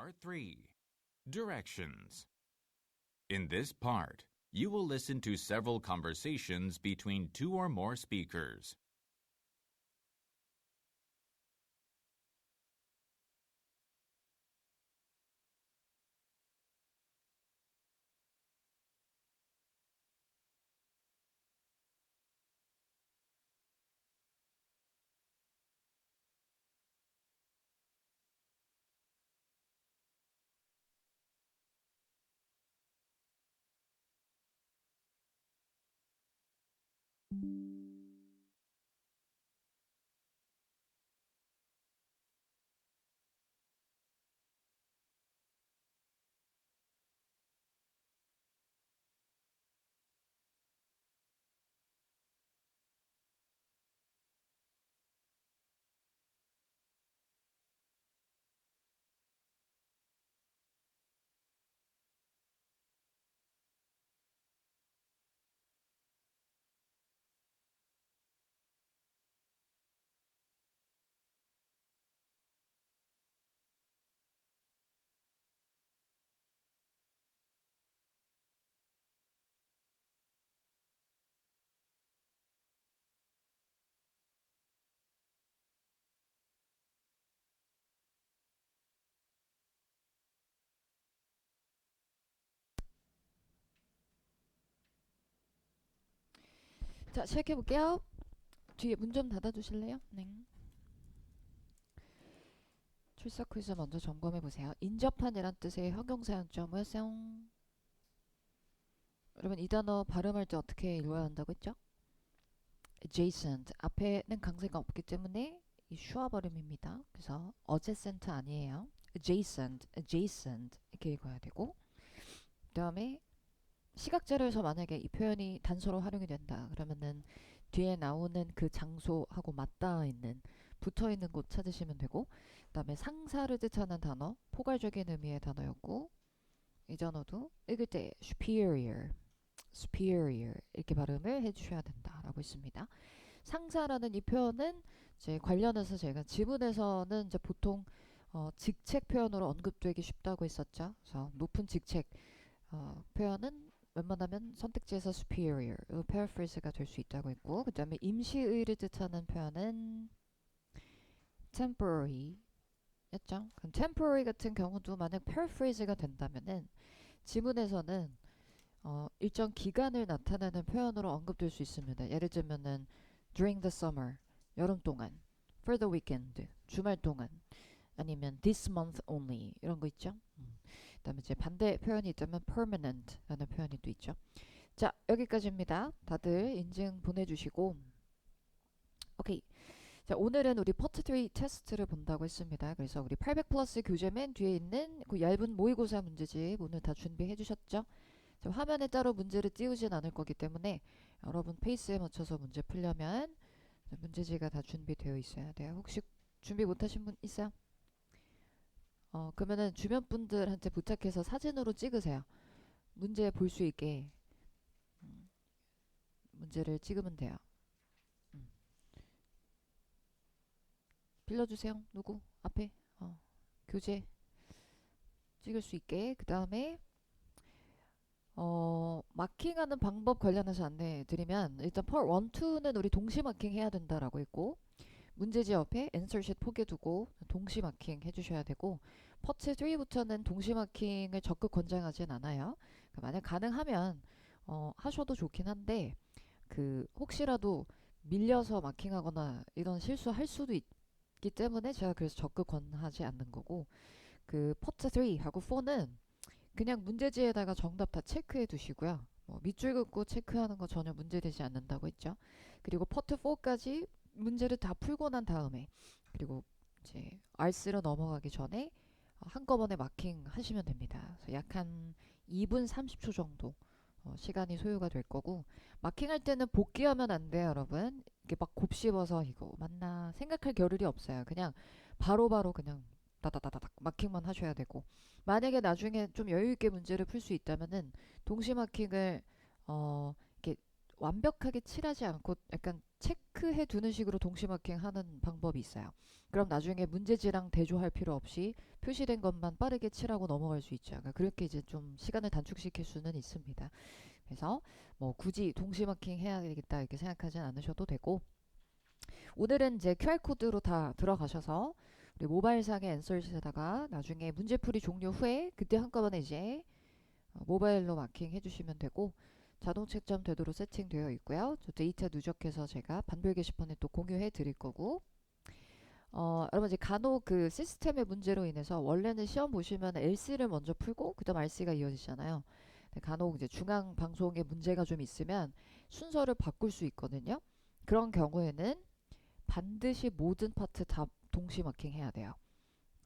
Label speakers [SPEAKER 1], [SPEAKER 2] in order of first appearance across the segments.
[SPEAKER 1] Part 3. Directions. In this part, you will listen to several conversations between two or more speakers.
[SPEAKER 2] 자, 시작해볼게요. 뒤에 문 좀 닫아주실래요? 네. 출석 퀴즈 먼저 점검해보세요. 인접한이란 뜻의 형용사였죠. 뭐였어요? 여러분, 이 단어 발음할 때 어떻게 읽어야 한다고 했죠? adjacent. 앞에는 강세가 없기 때문에 이 슈아 발음입니다. 그래서 adjacent 아니에요. adjacent 이렇게 읽어야 되고, 그 다음에 시각자료에서 만약에 이 표현이 단서로 활용이 된다 그러면은 뒤에 나오는 그 장소하고 맞닿아 있는 붙어 있는 곳 찾으시면 되고, 그 다음에 상사를 뜻하는 단어, 포괄적인 의미의 단어였고, 이 단어도 읽을 때 superior 이렇게 발음을 해주셔야 된다라고 있습니다. 상사라는 이 표현은 이제 관련해서 제가 지문에서는 이제 보통 직책 표현으로 언급되기 쉽다고 했었죠. 그래서 높은 직책 표현은 웬만하면 선택지에서 superior, paraphrase가 될 수 있다고 했고, 그 다음에 임시의를 뜻하는 표현은 temporary 였죠. 그럼 temporary 같은 경우도 만약 paraphrase가 된다면은 지문에서는 일정 기간을 나타내는 표현으로 언급될 수 있습니다. 예를 들면은 during the summer, 여름 동안, for the weekend, 주말 동안, 아니면 this month only 이런 거 있죠. 그다음에 이제 반대 표현이 있다면 permanent라는 표현이 또 있죠. 자, 여기까지입니다. 다들 인증 보내주시고, 오케이. 자, 오늘은 우리 파트 3 테스트를 본다고 했습니다. 그래서 우리 800 플러스 교재 맨 뒤에 있는 그 얇은 모의고사 문제집 오늘 다 준비해 주셨죠? 자, 화면에 따로 문제를 띄우진 않을 거기 때문에 여러분 페이스에 맞춰서 문제 풀려면 문제지가 다 준비되어 있어야 돼요. 혹시 준비 못하신 분 있어요? 그러면은 주변 분들한테 부탁해서 사진으로 찍으세요. 문제 볼 수 있게 문제를 찍으면 돼요. 음. 빌려주세요. 누구? 앞에 교재 찍을 수 있게. 그 다음에 마킹하는 방법 관련해서 안내해 드리면, 일단 part 1, 2는 우리 동시 마킹 해야 된다라고 했고, 문제지 옆에 엔서시트 포개 두고 동시 마킹 해주셔야 되고, 파트 3부터는 동시 마킹을 적극 권장하진 않아요. 그러니까 만약 가능하면 하셔도 좋긴 한데, 그 혹시라도 밀려서 마킹하거나 이런 실수할 수도 있기 때문에 제가 그래서 적극 권하지 않는 거고, 그 파트 3하고 4는 그냥 문제지에다가 정답 다 체크해 두시고요. 밑줄 긋고 체크하는 거 전혀 문제되지 않는다고 했죠. 그리고 파트 4까지 문제를 다 풀고 난 다음에, 그리고 이제 알스로 넘어가기 전에 한꺼번에 마킹 하시면 됩니다. 그래서 약 한 2분 30초 정도 시간이 소요가 될 거고, 마킹할 때는 복귀하면 안 돼요, 여러분. 이게 막 곱씹어서 이거 맞나 생각할 겨를이 없어요. 그냥 바로바로 그냥 다다다다닥 마킹만 하셔야 되고, 만약에 나중에 좀 여유 있게 문제를 풀 수 있다면은 동시 마킹을 이렇게 완벽하게 칠하지 않고 약간 체크해 두는 식으로 동시 마킹하는 방법이 있어요. 그럼 나중에 문제지랑 대조할 필요 없이 표시된 것만 빠르게 칠하고 넘어갈 수 있죠. 그러니까 그렇게 이제 좀 시간을 단축시킬 수는 있습니다. 그래서 뭐 굳이 동시 마킹 해야 되겠다 이렇게 생각하진 않으셔도 되고, 오늘은 이제 QR코드로 다 들어가셔서 우리 모바일상의 앤서시에다가 나중에 문제풀이 종료 후에 그때 한꺼번에 이제 모바일로 마킹 해주시면 되고, 자동 채점 되도록 세팅되어 있고요. 저 데이터 누적해서 제가 반별 게시판에 또 공유해 드릴 거고, 여러분 이제 간혹 그 시스템의 문제로 인해서 원래는 시험 보시면 LC를 먼저 풀고 그다음 RC가 이어지잖아요. 간혹 이제 중앙 방송에 문제가 좀 있으면 순서를 바꿀 수 있거든요. 그런 경우에는 반드시 모든 파트 다 동시 마킹 해야 돼요.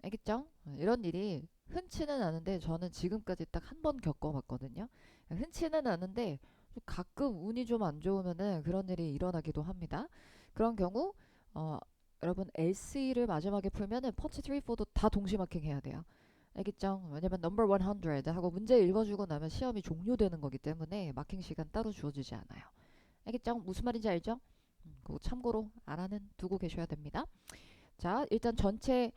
[SPEAKER 2] 알겠죠? 이런 일이 흔치는 않은데 저는 지금까지 딱 한 번 겪어봤거든요. 흔치는 않은데 가끔 운이 좀 안 좋으면은 그런 일이 일어나기도 합니다. 그런 경우 여러분 LC를 마지막에 풀면은 퍼치 3, 4도 다 동시 마킹 해야 돼요. 알겠죠? 왜냐면 넘버 100 하고 문제 읽어주고 나면 시험이 종료되는 거기 때문에 마킹 시간 따로 주어지지 않아요. 알겠죠? 무슨 말인지 알죠? 그거 참고로 알아는 두고 계셔야 됩니다. 자, 일단 전체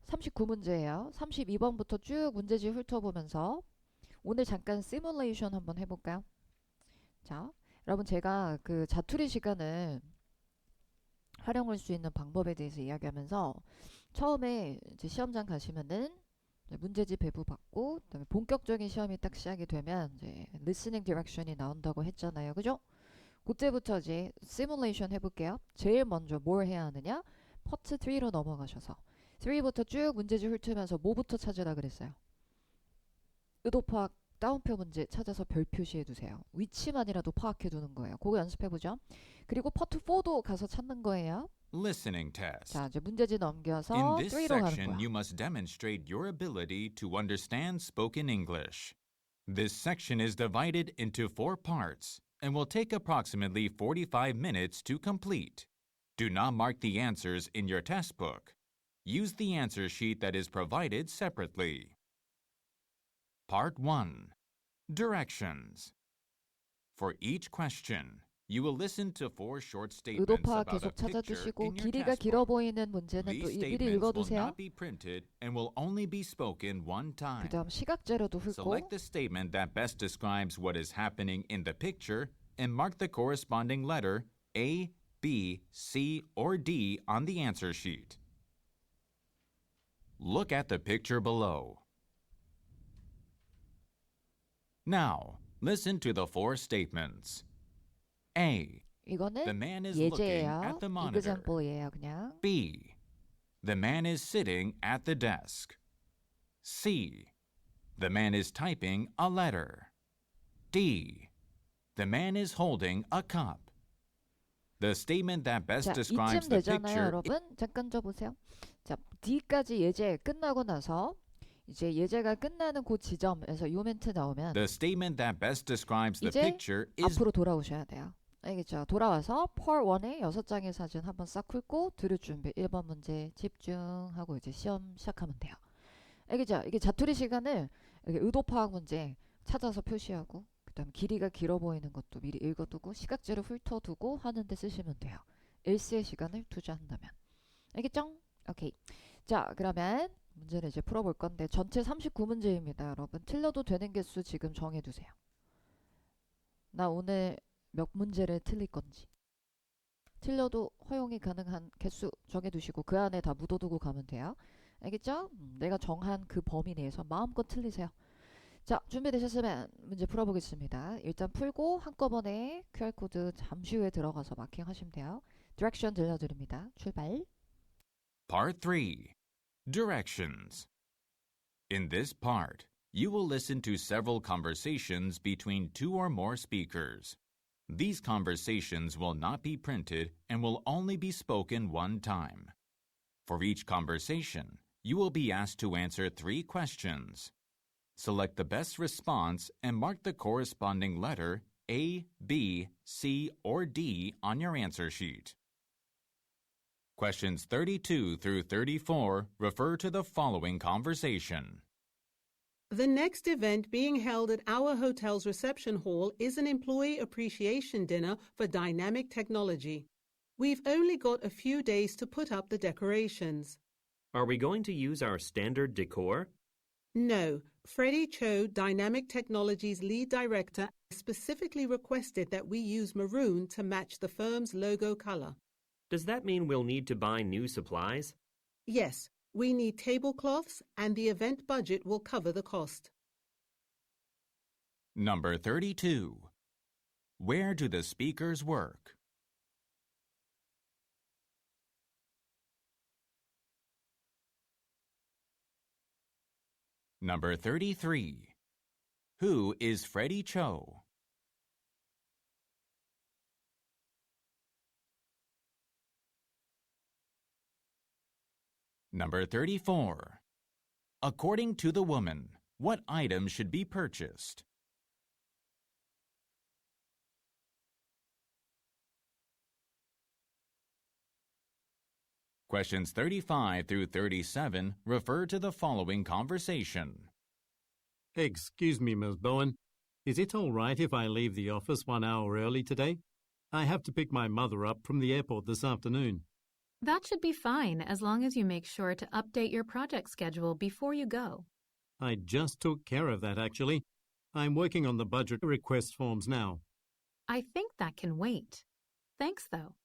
[SPEAKER 2] 39문제예요. 32번부터 쭉 문제지 훑어보면서 오늘 잠깐 시뮬레이션 한번 해볼까요? 자, 여러분 제가 그 자투리 시간을 활용할 수 있는 방법에 대해서 이야기하면서 처음에 이제 시험장 가시면은 문제지 배부 받고 그다음에 본격적인 시험이 딱 시작이 되면 이제 listening direction이 나온다고 했잖아요. 그죠? 그때부터 이제 시뮬레이션 해볼게요. 제일 먼저 뭘 해야 하느냐? 파트 3로 넘어가셔서 3부터 쭉 문제지 훑으면서 뭐부터 찾으라 그랬어요? 의도 파악 다운표 문제 찾아서 별 표시해 두세요. 위치만이라도 파악해 두는 거예요. 그거 연습해 보죠. 그리고 파트 4도 가서 찾는 거예요.
[SPEAKER 1] Listening test.
[SPEAKER 2] 자, 이제 문제지
[SPEAKER 1] In
[SPEAKER 2] 넘겨서
[SPEAKER 1] this
[SPEAKER 2] 3로 가는
[SPEAKER 1] section,
[SPEAKER 2] 거야.
[SPEAKER 1] you must demonstrate your ability to understand spoken English. This section is divided into 4 parts and will take approximately 45 minutes to complete. Do not mark the answers in your test book. Use the answer sheet that is provided separately. Part 1. Directions. For each question, you will listen to 4 short
[SPEAKER 2] 의도
[SPEAKER 1] statements
[SPEAKER 2] 파악
[SPEAKER 1] about a
[SPEAKER 2] 계속
[SPEAKER 1] picture
[SPEAKER 2] 찾아두시고
[SPEAKER 1] in your
[SPEAKER 2] 길이가
[SPEAKER 1] test
[SPEAKER 2] 길어
[SPEAKER 1] book.
[SPEAKER 2] 보이는 문제는 또
[SPEAKER 1] These
[SPEAKER 2] 미리
[SPEAKER 1] statements will
[SPEAKER 2] 읽어두세요.
[SPEAKER 1] not be printed and will only be spoken one
[SPEAKER 2] 그
[SPEAKER 1] time.
[SPEAKER 2] 다음 시각재료도 훑고
[SPEAKER 1] Select the statement that best describes what is happening in the picture and mark the corresponding letter A, B, C, or D on the answer sheet. Look at the picture below. Now, listen to the 4 statements. A. The
[SPEAKER 2] 이거는
[SPEAKER 1] man is looking
[SPEAKER 2] 예제예요.
[SPEAKER 1] at the monitor.
[SPEAKER 2] example이에요, 그냥.
[SPEAKER 1] B. The man is sitting at the desk. C. The man is typing a letter. D. The man is holding a cup. The statement that best
[SPEAKER 2] 자,
[SPEAKER 1] describes
[SPEAKER 2] 이쯤
[SPEAKER 1] the
[SPEAKER 2] 되잖아요,
[SPEAKER 1] picture
[SPEAKER 2] 여러분. 잠깐 줘 보세요. 자, D까지 예제 끝나고 나서 이제 예제가 끝나는 그 지점에서 이 멘트 나오면
[SPEAKER 1] the statement that best describes the
[SPEAKER 2] 이제
[SPEAKER 1] picture is
[SPEAKER 2] 앞으로 돌아오셔야 돼요. 알겠죠? 돌아와서 Part 1의 6장의 사진 한번 싹 훑고 들을 준비. 1번 문제 집중하고 이제 시험 시작하면 돼요. 알겠죠? 이게 자투리 시간을 이렇게 의도 파악 문제 찾아서 표시하고 그다음 길이가 길어 보이는 것도 미리 읽어두고 시각재료 훑어두고 하는데 쓰시면 돼요. 일시의 시간을 투자한다면. 알겠죠? 오케이. 자, 그러면 문제를 이제 풀어볼 건데 전체 39문제입니다. 여러분 틀려도 되는 개수 지금 정해두세요. 나 오늘 몇 문제를 틀릴 건지. 틀려도 허용이 가능한 개수 정해두시고 그 안에 다 묻어두고 가면 돼요. 알겠죠? 내가 정한 그 범위 내에서 마음껏 틀리세요. 자, 준비되셨으면 문제 풀어보겠습니다. 일단 풀고 한꺼번에 QR코드 잠시 후에 들어가서 마킹하시면 돼요. 디렉션 들려드립니다. 출발.
[SPEAKER 1] Part 3. Directions. In this part, you will listen to several conversations between 2 or more speakers. These conversations will not be printed and will only be spoken one time. For each conversation, you will be asked to answer 3 questions. Select the best response and mark the corresponding letter A, B, C, or D on your answer sheet. Questions 32 through 34 refer to the following conversation.
[SPEAKER 3] The next event being held at our hotel's reception hall is an employee appreciation dinner for Dynamic Technology. We've only got a few days to put up the decorations.
[SPEAKER 4] Are we going to use our standard decor?
[SPEAKER 3] No, Freddie Cho, Dynamic Technology's lead director, specifically requested that we use maroon to match the firm's logo color.
[SPEAKER 4] Does that mean we'll need to buy new supplies?
[SPEAKER 3] Yes, we need tablecloths and the event budget will cover the cost.
[SPEAKER 1] Number 32. Where do the speakers work? Number 33. Who is Freddie Cho? Number 34. According to the woman, what item should be purchased? Questions 35 through 37 refer to the following conversation.
[SPEAKER 5] Excuse me, Ms. Bowen. Is it all right if I leave the office 1 hour early today? I have to pick my mother up from the airport this afternoon.
[SPEAKER 6] That should be fine as long as you make sure to update your project schedule before you go.
[SPEAKER 5] I just took care of that, actually. I'm working on the budget request forms now.
[SPEAKER 6] I think that can wait. Thanks, though.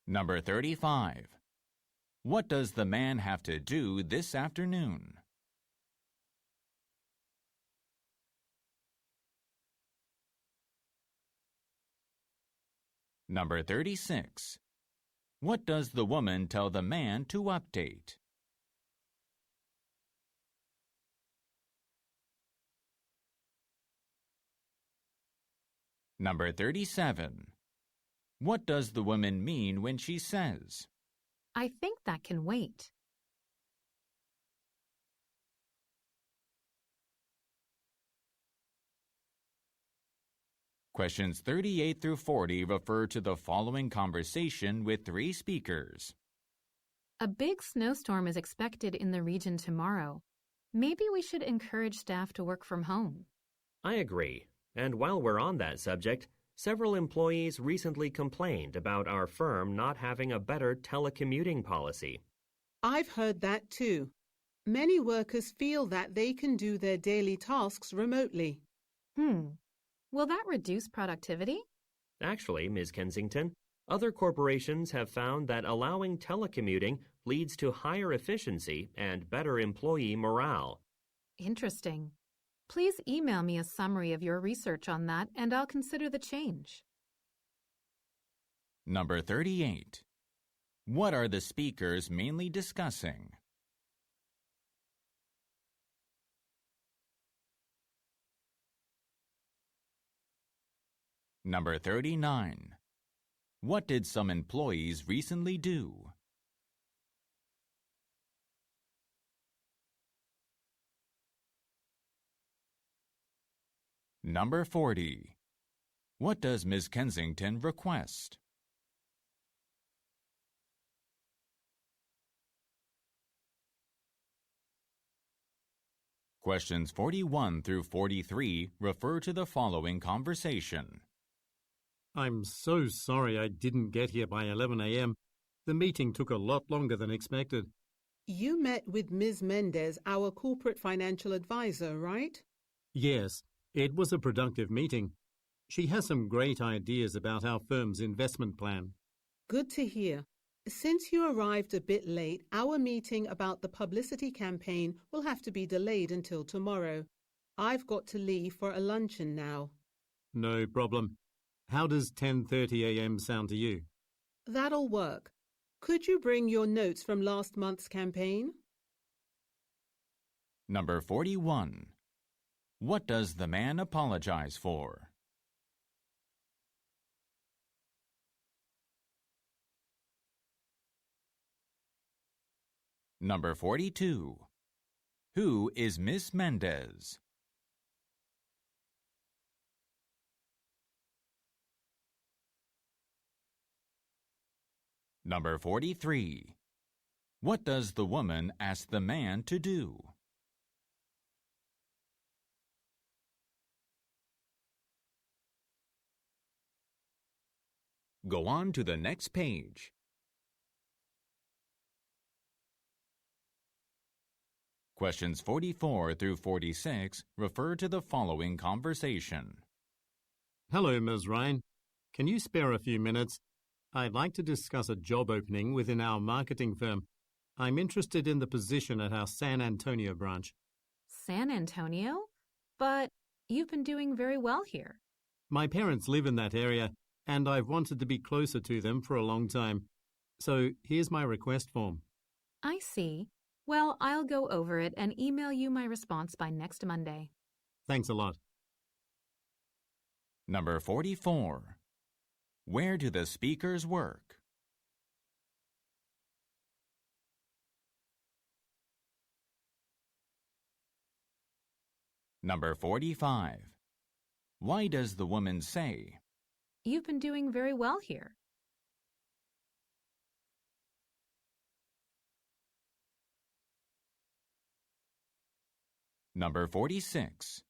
[SPEAKER 1] Number 35. What does the man have to do this afternoon? Number 36. What does the woman tell the man to update? Number 37. What does the woman mean when she says,
[SPEAKER 6] I think that can wait.
[SPEAKER 1] Questions 38 through 40 refer to the following conversation with 3 speakers.
[SPEAKER 6] A big snowstorm is expected in the region tomorrow. Maybe we should encourage staff to work from home.
[SPEAKER 4] I agree. And while we're on that subject, several employees recently complained about our firm not having a better telecommuting policy.
[SPEAKER 3] I've heard that too. Many workers feel that they can do their daily tasks remotely.
[SPEAKER 6] Will that reduce productivity?
[SPEAKER 4] Actually, Ms. Kensington, other corporations have found that allowing telecommuting leads to higher efficiency and better employee morale.
[SPEAKER 6] Interesting. Please email me a summary of your research on that and I'll consider the change.
[SPEAKER 1] Number 38. What are the speakers mainly discussing? Number 39. What did some employees recently do? Number 40. What does Ms. Kensington request? Questions 41 through 43 refer to the following conversation.
[SPEAKER 5] I'm so sorry I didn't get here by 11 a.m. The meeting took a lot longer than expected.
[SPEAKER 3] You met with Ms. Mendez, our corporate financial advisor, right?
[SPEAKER 5] Yes, it was a productive meeting. She has some great ideas about our firm's investment plan.
[SPEAKER 3] Good to hear. Since you arrived a bit late, our meeting about the publicity campaign will have to be delayed until tomorrow. I've got to leave for a luncheon now.
[SPEAKER 5] No problem. How does 10:30 a.m. sound to you?
[SPEAKER 3] That'll work. Could you bring your notes from last month's campaign?
[SPEAKER 1] Number 41. What does the man apologize for? Number 42. Who is Miss Mendez? Number 43. What does the woman ask the man to do? Go on to the next page. Questions 44 through 46 refer to the following conversation.
[SPEAKER 5] Hello, Ms. Ryan. Can you spare a few minutes? I'd like to discuss a job opening within our marketing firm. I'm interested in the position at our San Antonio branch.
[SPEAKER 6] San Antonio? But you've been doing very well here.
[SPEAKER 5] My parents live in that area, and I've wanted to be closer to them for a long time. So here's my request form.
[SPEAKER 6] I see. Well, I'll go over it and email you my response by next Monday.
[SPEAKER 5] Thanks a lot.
[SPEAKER 1] Number 44. Where do the speakers work? Number 45. Why does the woman say?
[SPEAKER 6] You've been doing very well here.
[SPEAKER 1] Number 46.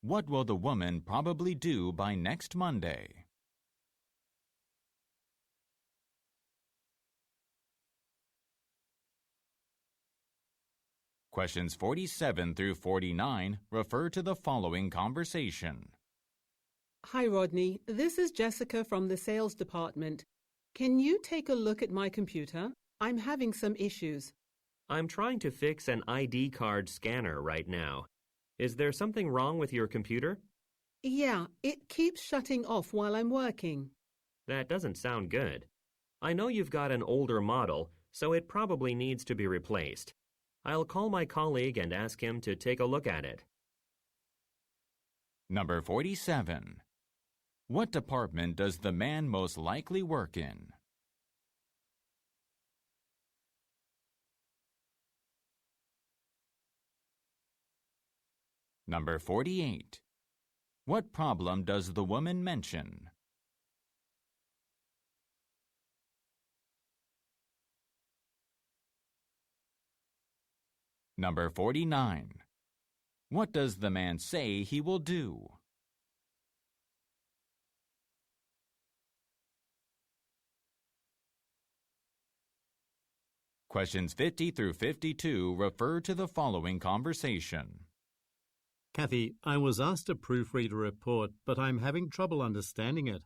[SPEAKER 1] What will the woman probably do by next Monday? Questions 47 through 49 refer to the following conversation.
[SPEAKER 3] Hi, Rodney. This is Jessica from the sales department. Can you take a look at my computer? I'm having some issues.
[SPEAKER 4] I'm trying to fix an ID card scanner right now. Is there something wrong with your computer?
[SPEAKER 3] Yeah, it keeps shutting off while I'm working.
[SPEAKER 4] That doesn't sound good. I know you've got an older model, so it probably needs to be replaced. I'll call my colleague and ask him to take a look at it.
[SPEAKER 1] Number 47. What department does the man most likely work in? Number 48. What problem does the woman mention? Number 49. What does the man say he will do? Questions 50 through 52 refer to the following conversation.
[SPEAKER 5] Kathy, I was asked to proofread a report, but I'm having trouble understanding it.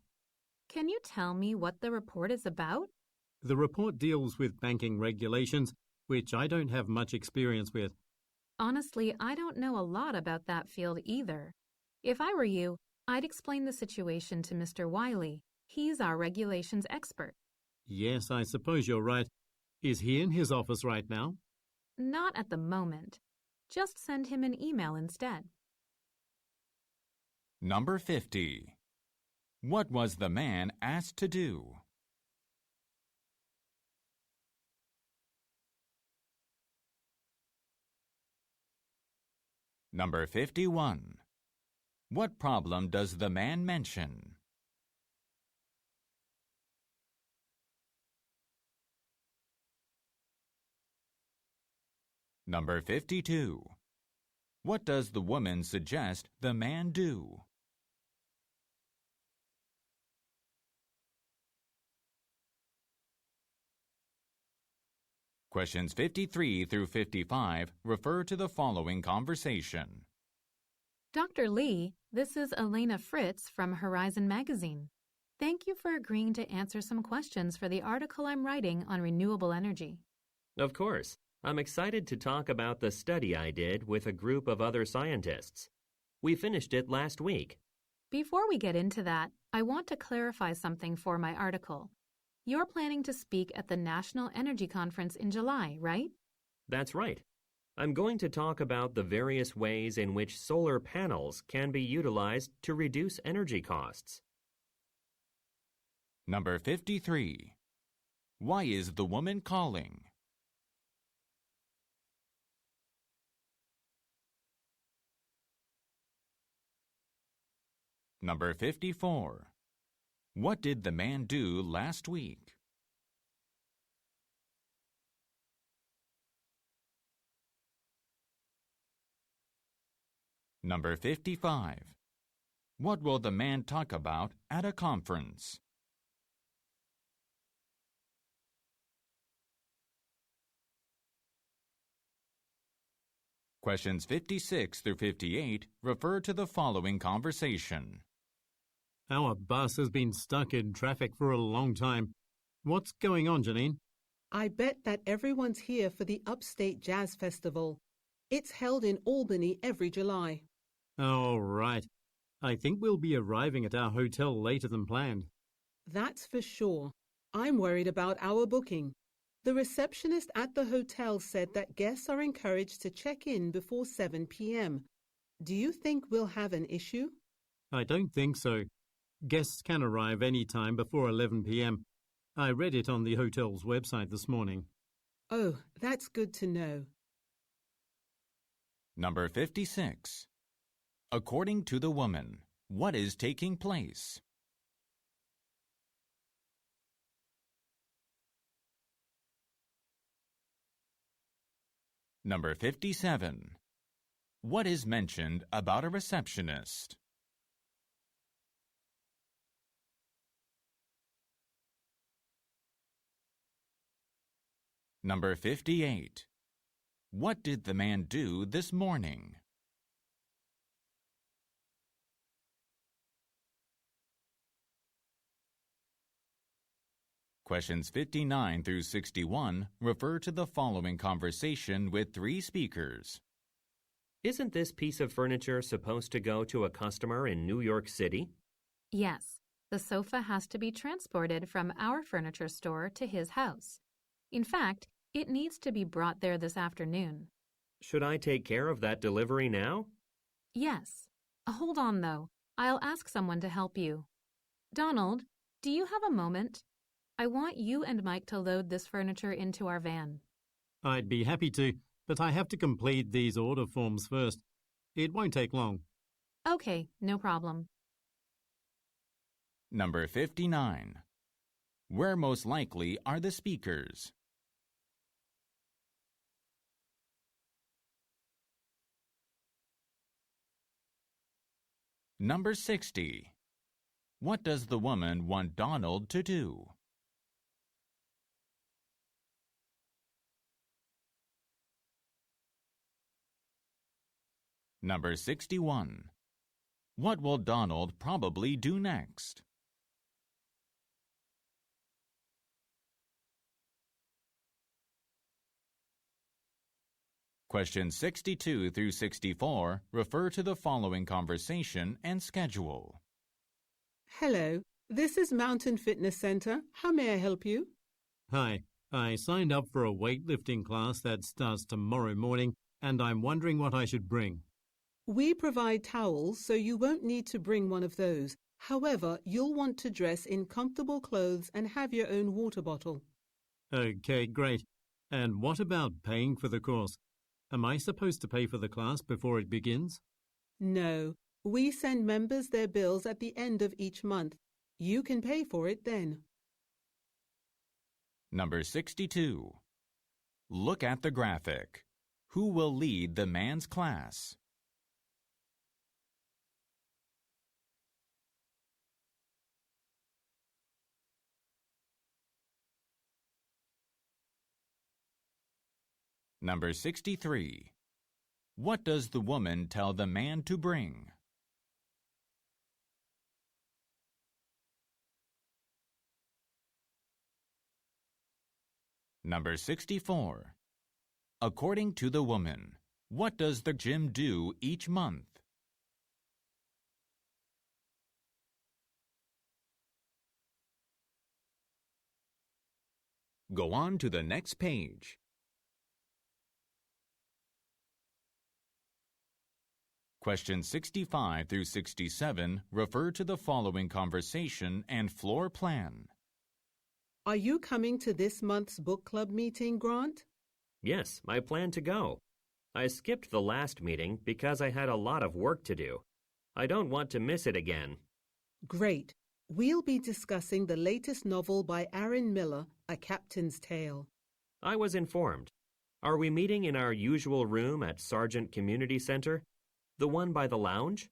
[SPEAKER 6] Can you tell me what the report is about?
[SPEAKER 5] The report deals with banking regulations, which I don't have much experience with.
[SPEAKER 6] Honestly, I don't know a lot about that field either. If I were you, I'd explain the situation to Mr. Wiley. He's our regulations expert.
[SPEAKER 5] Yes, I suppose you're right. Is he in his office right now?
[SPEAKER 6] Not at the moment. Just send him an email instead.
[SPEAKER 1] Number 50. What was the man asked to do? Number 51. What problem does the man mention? Number 52. What does the woman suggest the man do? Questions 53 through 55 refer to the following conversation.
[SPEAKER 6] Dr. Lee, this is Elena Fritz from Horizon Magazine. Thank you for agreeing to answer some questions for the article I'm writing on renewable energy.
[SPEAKER 4] Of course. I'm excited to talk about the study I did with a group of other scientists. We finished it last week.
[SPEAKER 6] Before we get into that, I want to clarify something for my article. You're planning to speak at the National Energy Conference in July, right?
[SPEAKER 4] That's right. I'm going to talk about the various ways in which solar panels can be utilized to reduce energy costs.
[SPEAKER 1] Number 53. Why is the woman calling? Number 54. What did the man do last week? Number 55. What will the man talk about at a conference? Questions 56 through 58 refer to the following conversation.
[SPEAKER 5] Our bus has been stuck in traffic for a long time. What's going on, Janine?
[SPEAKER 3] I bet that everyone's here for the Upstate Jazz Festival. It's held in Albany every July.
[SPEAKER 5] Oh, right. I think we'll be arriving at our hotel later than planned.
[SPEAKER 3] That's for sure. I'm worried about our booking. The receptionist at the hotel said that guests are encouraged to check in before 7 p.m. Do you think we'll have an issue?
[SPEAKER 5] I don't think so. Guests can arrive any time before 11 p.m. I read it on the hotel's website this morning.
[SPEAKER 3] Oh, that's good to know.
[SPEAKER 1] Number 56. According to the woman, what is taking place? Number 57. What is mentioned about a receptionist? Number 58. What did the man do this morning? Questions 59 through 61 refer to the following conversation with three speakers.
[SPEAKER 4] Isn't this piece of furniture supposed to go to a customer in New York City?
[SPEAKER 6] Yes, the sofa has to be transported from our furniture store to his house. In fact, it needs to be brought there this afternoon.
[SPEAKER 4] Should I take care of that delivery now?
[SPEAKER 6] Yes. Hold on, though. I'll ask someone to help you. Donald, do you have a moment? I want you and Mike to load this furniture into our van.
[SPEAKER 5] I'd be happy to, but I have to complete these order forms first. It won't take long.
[SPEAKER 6] Okay, no problem.
[SPEAKER 1] Number 59. Where most likely are the speakers? Number 60. What does the woman want Donald to do? Number 61. What will Donald probably do next? Questions 62 through 64 refer to the following conversation and schedule.
[SPEAKER 3] Hello, this is Mountain Fitness Center. How may I help you?
[SPEAKER 5] Hi, I signed up for a weightlifting class that starts tomorrow morning, and I'm wondering what I should bring.
[SPEAKER 3] We provide towels, so you won't need to bring one of those. However, you'll want to dress in comfortable clothes and have your own water bottle.
[SPEAKER 5] Okay, great. And what about paying for the course? Am I supposed to pay for the class before it begins?
[SPEAKER 3] No, we send members their bills at the end of each month. You can pay for it then.
[SPEAKER 1] Number 62. Look at the graphic. Who will lead the man's class? Number 63. What does the woman tell the man to bring? Number 64. According to the woman, what does the gym do each month? Go on to the next page. Questions 65 through 67 refer to the following conversation and floor plan.
[SPEAKER 3] Are you coming to this month's book club meeting, Grant?
[SPEAKER 4] Yes, I plan to go. I skipped the last meeting because I had a lot of work to do. I don't want to miss it again.
[SPEAKER 3] Great. We'll be discussing the latest novel by Aaron Miller, A Captain's Tale.
[SPEAKER 4] I was informed. Are we meeting in our usual room at Sargent Community Center? The one by the lounge?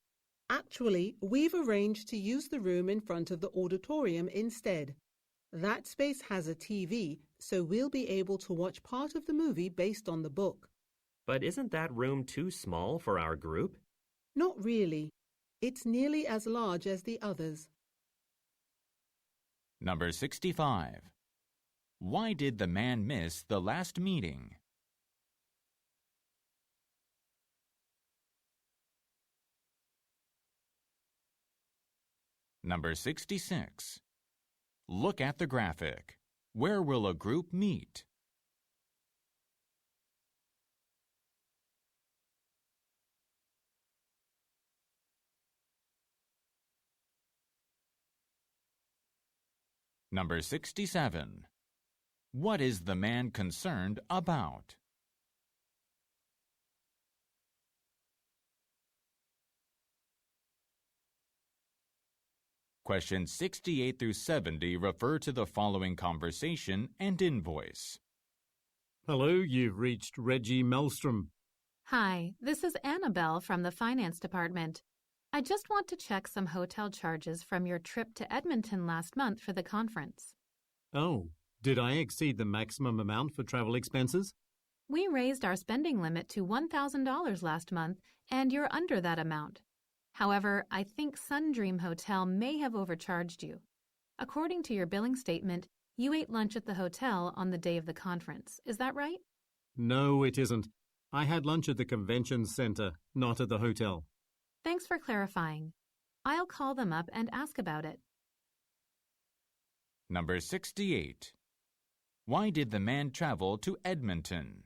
[SPEAKER 3] Actually, we've arranged to use the room in front of the auditorium instead. That space has a TV, so we'll be able to watch part of the movie based on the book.
[SPEAKER 4] But isn't that room too small for our group?
[SPEAKER 3] Not really. It's nearly as large as the others.
[SPEAKER 1] Number 65. Why did the man miss the last meeting? Number 66. Look at the graphic. Where will a group meet? Number 67. What is the man concerned about? Questions 68 through 70 refer to the following conversation and invoice.
[SPEAKER 5] Hello, you've reached Reggie Melstrom.
[SPEAKER 6] Hi, this is Annabelle from the Finance Department. I just want to check some hotel charges from your trip to Edmonton last month for the conference.
[SPEAKER 5] Oh, did I exceed the maximum amount for travel expenses?
[SPEAKER 6] We raised our spending limit to $1,000 last month, and you're under that amount. However, I think Sundream Hotel may have overcharged you. According to your billing statement, you ate lunch at the hotel on the day of the conference. Is that right?
[SPEAKER 5] No, it isn't. I had lunch at the convention center, not at the hotel.
[SPEAKER 6] Thanks for clarifying. I'll call them up and ask about it.
[SPEAKER 1] Number 68. Why did the man travel to Edmonton?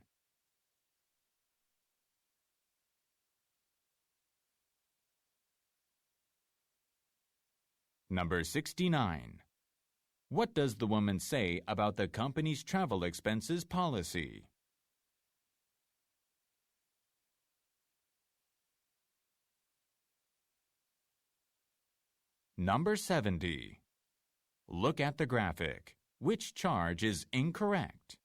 [SPEAKER 1] Number 69. What does the woman say about the company's travel expenses policy? Number 70. Look at the graphic. Which charge is incorrect?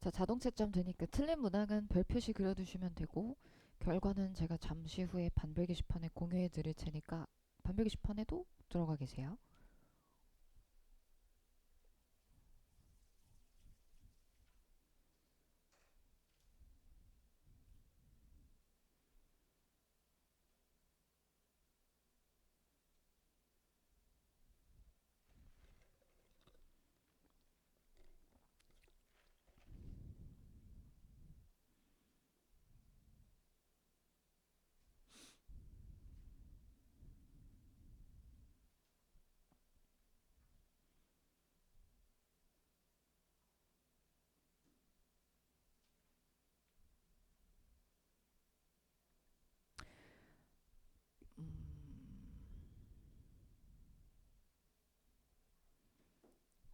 [SPEAKER 2] 자, 자동 채점 되니까 틀린 문항은 별 표시 그려두시면 되고 결과는 제가 잠시 후에 반별 게시판에 공유해 드릴 테니까 반별 게시판에도 들어가 계세요.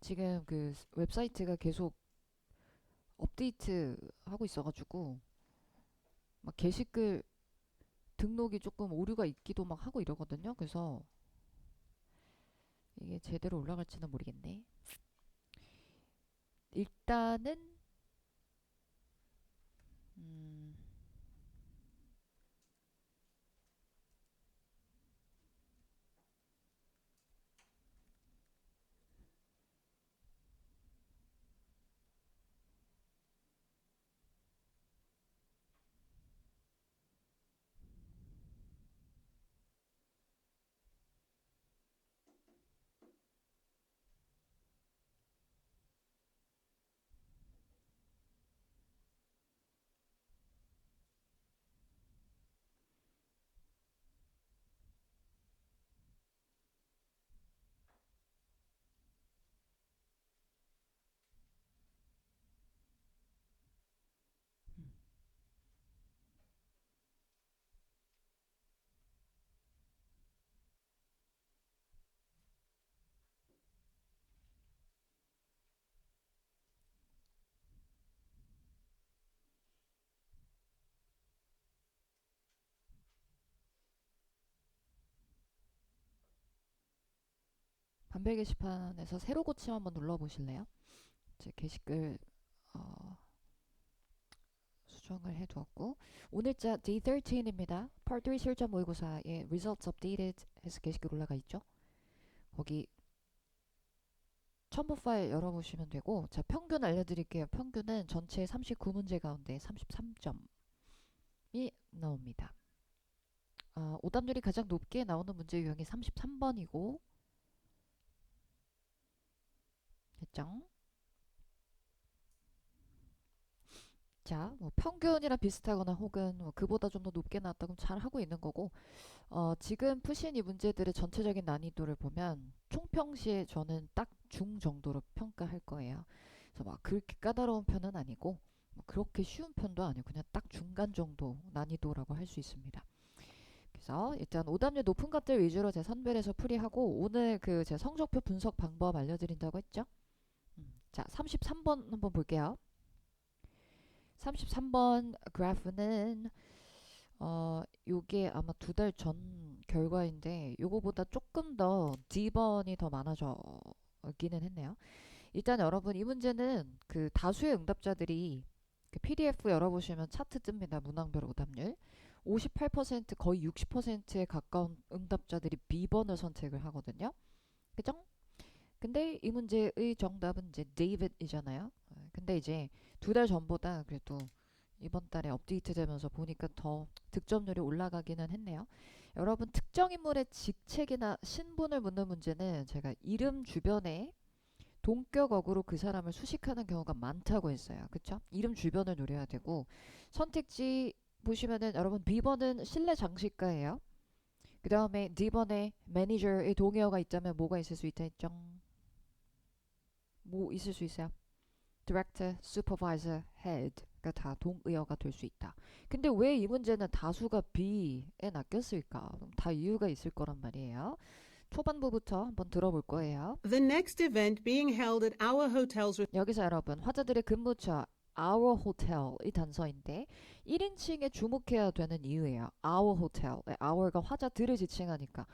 [SPEAKER 2] 지금 그 웹사이트가 계속 업데이트 하고 있어가지고 막 게시글 등록이 조금 오류가 있기도 막 하고 이러거든요. 그래서 이게 제대로 올라갈지는 모르겠네. 일단은 음, 반별 게시판에서 새로 고침 한번 눌러보실래요? 제 게시글 수정을 해두었고 오늘자 day 13입니다. Part 3 실전 모의고사의 results updated 해서 게시글 올라가 있죠. 거기 첨부 파일 열어보시면 되고 자 평균 알려드릴게요. 평균은 전체 39문제 가운데 33점이 나옵니다. 오답률이 가장 높게 나오는 문제 유형이 33번이고 됐죠? 자, 뭐 평균이랑 비슷하거나 혹은 뭐 그보다 좀 더 높게 나왔다고 잘 하고 있는 거고 지금 푸신 이 문제들의 전체적인 난이도를 보면 총평시에 저는 딱 중 정도로 평가할 거예요. 그래서 막 그렇게 까다로운 편은 아니고 뭐 그렇게 쉬운 편도 아니고 그냥 딱 중간 정도 난이도라고 할 수 있습니다. 그래서 일단 오답률 높은 것들 위주로 제 선별해서 풀이하고 오늘 그 제 성적표 분석 방법 알려드린다고 했죠? 자, 33번 한번 볼게요. 33번 그래프는 요게 아마 2달 전 결과인데 요거보다 조금 더 D번이 더 많아져기는 했네요. 일단 여러분 이 문제는 그 다수의 응답자들이 그 PDF 열어보시면 차트 뜹니다. 문항별 오답률 58% 거의 60%에 가까운 응답자들이 B번을 선택을 하거든요. 그죠? 근데 이 문제의 정답은 이제 데이빗이잖아요. 근데 이제 2달 전보다 그래도 이번 달에 업데이트 되면서 보니까 더 득점률이 올라가기는 했네요. 여러분 특정 인물의 직책이나 신분을 묻는 문제는 제가 이름 주변에 동격어구로 그 사람을 수식하는 경우가 많다고 했어요. 그쵸? 이름 주변을 노려야 되고 선택지 보시면은 여러분 B번은 실내 장식가예요. 그 다음에 D번에 매니저의 동의어가 있다면 뭐가 있을 수 있다 했죠? 뭐 있을 수 있어요? Director, Supervisor, Head가 다 동의어가 될 수 있다. 근데 왜 이 문제는 다수가 B에 낚였을까? 다 이유가 있을 거란 말이에요. 초반부부터 한번 들어볼 거예요.
[SPEAKER 3] The next event being held at our hotel's
[SPEAKER 2] 여기서 여러분 화자들의 근무처 Our Hotel 이 단서인데 1인칭에 주목해야 되는 이유예요. Our Hotel. Our가 화자들을 지칭하니까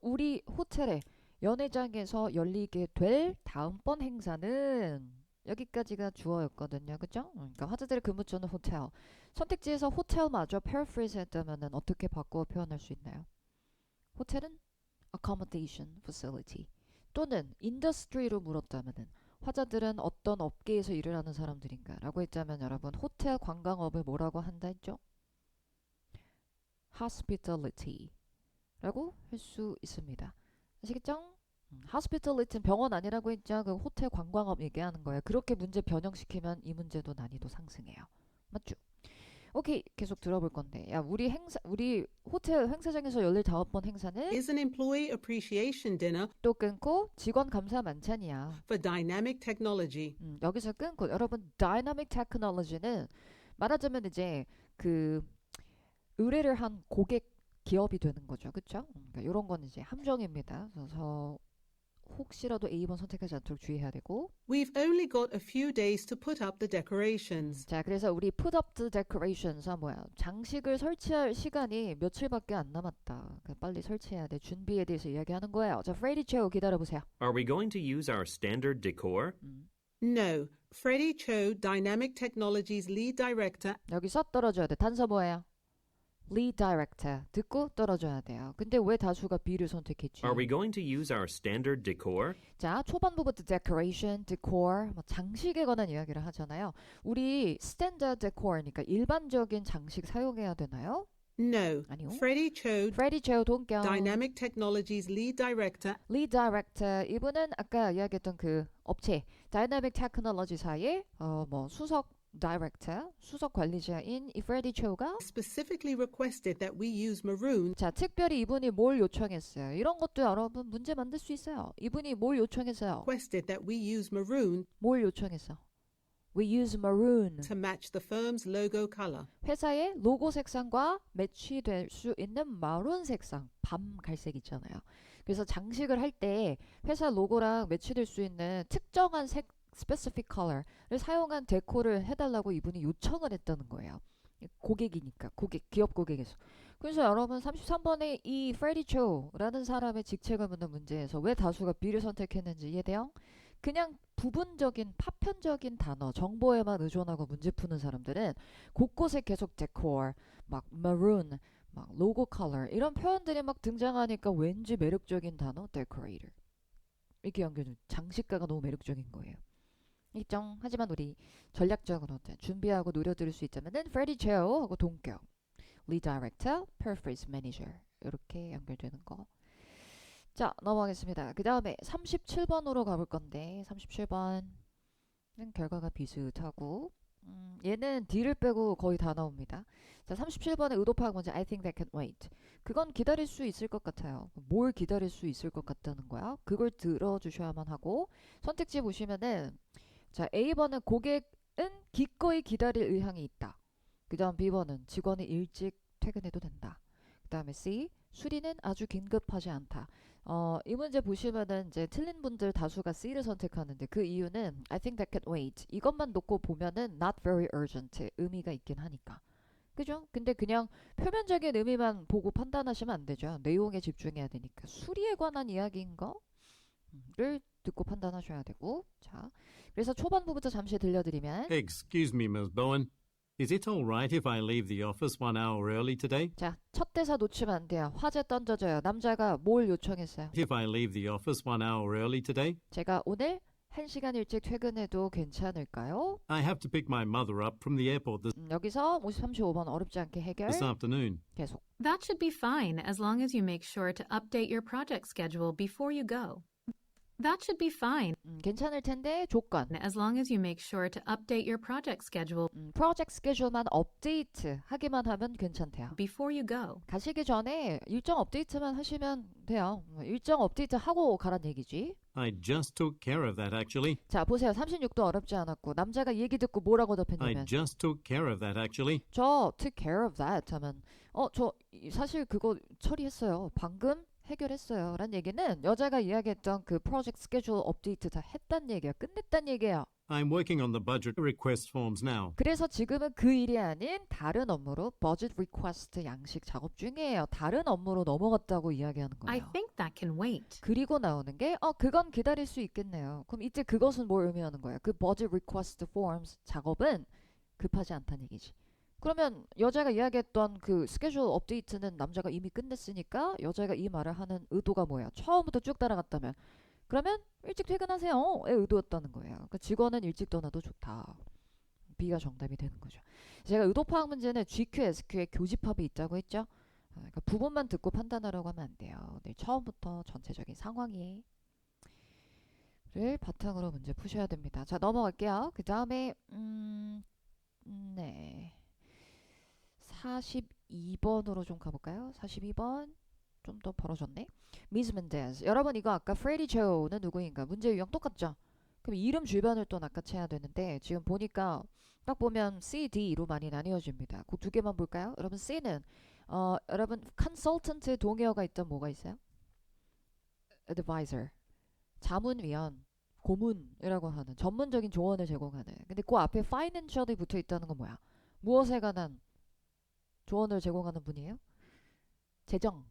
[SPEAKER 2] 우리 호텔에 연회장에서 열리게 될 다음번 행사는 여기까지가 주어였거든요. 그죠? 그러니까 화자들의 근무처는 호텔. 선택지에서 호텔마저 paraphrase 했다면 어떻게 바꾸어 표현할 수 있나요? 호텔은 accommodation facility 또는 industry로 물었다면은 화자들은 어떤 업계에서 일을 하는 사람들인가 라고 했자면 여러분 호텔 관광업을 뭐라고 한다 했죠? hospitality 라고 할 수 있습니다. 아시겠죠? hospitality는 병원 아니라고 했죠? 그 호텔 관광업 얘기하는 거예요. 그렇게 문제 변형시키면 이 문제도 난이도 상승해요. 맞죠? 오케이, 계속 들어볼 건데 야 우리 호텔 행사장에서 열릴 다음 번 행사는
[SPEAKER 3] is an employee appreciation dinner
[SPEAKER 2] 또 끊고 직원 감사 만찬이야.
[SPEAKER 3] for dynamic technology.
[SPEAKER 2] 여기서 끊고 여러분 dynamic technology는 말하자면 이제 그 의뢰를 한 고객 기업이 되는 거죠. 그쵸? 그러니까 이런 건 이제 함정입니다. 그래서 혹시라도 A번 선택하지 않도록 주의해야 되고.
[SPEAKER 3] We've only got a few days to put up the decorations.
[SPEAKER 2] 자, 그래서 우리 put up the decorations 뭐야? 장식을 설치할 시간이 며칠밖에 안 남았다. 빨리 설치해야 돼. 준비에 대해서 이야기하는 거예요. 자, Freddie Cho 기다려보세요.
[SPEAKER 4] Are we going to use our standard decor?
[SPEAKER 3] No. Freddie Cho, Dynamic Technologies Lead Director,
[SPEAKER 2] 여기서 떨어져야 돼. 단서 뭐예요? lead director. 듣고 떨어져야 돼요. 근데 왜 다수가 B를 선택했지?
[SPEAKER 4] Are we going to use our standard decor?
[SPEAKER 2] 자, 초반부부터 decoration, decor, 뭐 장식에 관한 이야기를 하잖아요. 우리 standard decor니까 일반적인 장식 사용해야 되나요?
[SPEAKER 3] No.
[SPEAKER 2] 아니요.
[SPEAKER 3] Freddie Cho,
[SPEAKER 2] Freddie Cho 동경.
[SPEAKER 3] Dynamic Technologies Lead Director,
[SPEAKER 2] lead director. 이분은 아까 이야기했던 그 업체 Dynamic Technologies사의 뭐 수석 director, 수석 관리자인 이 Freddie Cho가
[SPEAKER 3] specifically requested that we use maroon
[SPEAKER 2] 자, 특별히 이분이 뭘 요청했어요? 이런 것도 여러분 문제 만들 수 있어요. 이분이 뭘 요청했어요?
[SPEAKER 3] requested that we use maroon
[SPEAKER 2] 뭘 요청했어? We use maroon.
[SPEAKER 3] to match the firm's logo color.
[SPEAKER 2] 회사의 로고 색상과 매치될 수 있는 마룬 색상, 밤 갈색 있잖아요. 그래서 장식을 할 때 회사 로고랑 매치될 수 있는 특정한 색 specific color를 사용한 데코를 해달라고 이분이 요청을 했다는 거예요. 고객이니까 기업 고객에서. 그래서 여러분 33번에 이 Freddie Cho라는 사람의 직책을 묻는 문제에서 왜 다수가 B를 선택했는지 이해돼요? 그냥 부분적인 파편적인 단어 정보에만 의존하고 문제 푸는 사람들은 곳곳에 계속 decor, 막 maroon, 막 logo color 이런 표현들이 막 등장하니까 왠지 매력적인 단어 decorator 이렇게 연결 장식가가 너무 매력적인 거예요. 있죠. 하지만 우리 전략적으로 준비하고 노려들을 수 있자면은 Freddie Cho 하고 동격, Lead Director, Paraphrase Manager 이렇게 연결되는 거. 자, 넘어가겠습니다. 그 다음에 37번으로 가볼 건데 37번은 결과가 비슷하고 얘는 D를 빼고 거의 다 나옵니다. 자, 37번의 의도 파악 문제 I think that can wait. 그건 기다릴 수 있을 것 같아요. 뭘 기다릴 수 있을 것 같다는 거야. 그걸 들어주셔야만 하고 선택지 보시면은 자, A번은 고객은 기꺼이 기다릴 의향이 있다. 그 다음 B번은 직원이 일찍 퇴근해도 된다. 그 다음에 C 수리는 아주 긴급하지 않다. 이 문제 보시면은 이제 틀린 분들 다수가 C를 선택하는데 그 이유는 I think that can wait. 이것만 놓고 보면은 not very urgent 의미가 있긴 하니까. 그죠? 근데 그냥 표면적인 의미만 보고 판단하시면 안 되죠. 내용에 집중해야 되니까. 수리에 관한 이야기인 거를 듣고 판단하셔야 되고. 자, 그래서 초반부부터 잠시 들려드리면
[SPEAKER 5] Excuse me, Ms. Bowen. Is it all right if I leave the office 1 hour early today?
[SPEAKER 2] 자, 첫 대사 놓치면 안 돼요. 화제 던져줘요. 남자가 뭘 요청했어요?
[SPEAKER 5] If I leave the office 1 hour early today?
[SPEAKER 2] 제가 오늘 1시간 일찍 퇴근해도 괜찮을까요?
[SPEAKER 5] I have to pick my mother up from the airport
[SPEAKER 2] 여기서 35번 어렵지 않게 해결.
[SPEAKER 5] this afternoon.
[SPEAKER 2] 계속.
[SPEAKER 6] That should be fine as long as you make sure to update your project schedule before you go. That should be fine
[SPEAKER 2] 괜찮을 텐데 조건.
[SPEAKER 6] as long as you make sure to update your project schedule
[SPEAKER 2] 프로젝트 스케줄만 업데이트 하기만 하면 괜찮대요.
[SPEAKER 6] before you go.
[SPEAKER 2] 가시기 전에 일정 업데이트만 하시면 돼요. 일정 업데이트 하고 가란 얘기지.
[SPEAKER 5] I just took care of that, actually.
[SPEAKER 2] 자, 보세요. 36도 어렵지 않았고 남자가 얘기 듣고 뭐라고
[SPEAKER 5] I
[SPEAKER 2] 답했냐면
[SPEAKER 5] just took care of that, actually.
[SPEAKER 2] 저 took care of that 하면 저 사실 그거 처리했어요. 방금 해결했어요. 란 얘기는 여자가 이야기했던 그 프로젝트 스케줄 업데이트 다 했단 얘기야. 끝냈단 얘기야.
[SPEAKER 5] I'm working on the budget request forms now.
[SPEAKER 2] 그래서 지금은 그 일이 아닌 다른 업무로 버짓 리퀘스트 양식 작업 중이에요. 다른 업무로 넘어갔다고 이야기하는
[SPEAKER 6] I
[SPEAKER 2] 거예요.
[SPEAKER 6] think that can wait.
[SPEAKER 2] 그리고 나오는 게 그건 기다릴 수 있겠네요. 그럼 이때 그것은 뭘 의미하는 거예요? 그 버짓 리퀘스트 forms 작업은 급하지 않다는 얘기지. 그러면 여자가 이야기했던 그 스케줄 업데이트는 남자가 이미 끝냈으니까 여자가 이 말을 하는 의도가 뭐야? 처음부터 쭉 따라갔다면 그러면 일찍 퇴근하세요의 의도였다는 거예요. 그러니까 직원은 일찍 떠나도 좋다. B가 정답이 되는 거죠. 제가 의도 파악 문제는 GQ, SQ의 교집합이 있다고 했죠. 그러니까 부분만 듣고 판단하려고 하면 안 돼요. 네, 처음부터 전체적인 상황이 를 바탕으로 문제 푸셔야 됩니다. 자, 넘어갈게요. 그 다음에 네 42번으로 좀 가볼까요? 42번 좀 더 벌어졌네. 미스 멘데스. 여러분 이거 아까 프레디 조는 누구인가? 문제 유형 똑같죠? 그럼 이름 주변을 또 낚아채야 되는데 지금 보니까 딱 보면 C, D로 많이 나뉘어집니다. 그 두 개만 볼까요? 여러분 C는 여러분 컨설턴트 동의어가 있던 뭐가 있어요? advisor. 자문위원, 고문이라고 하는 전문적인 조언을 제공하는. 근데 그 앞에 financial이 붙어 있다는 건 뭐야? 무엇에 관한 조언을 제공하는 분이에요? 재정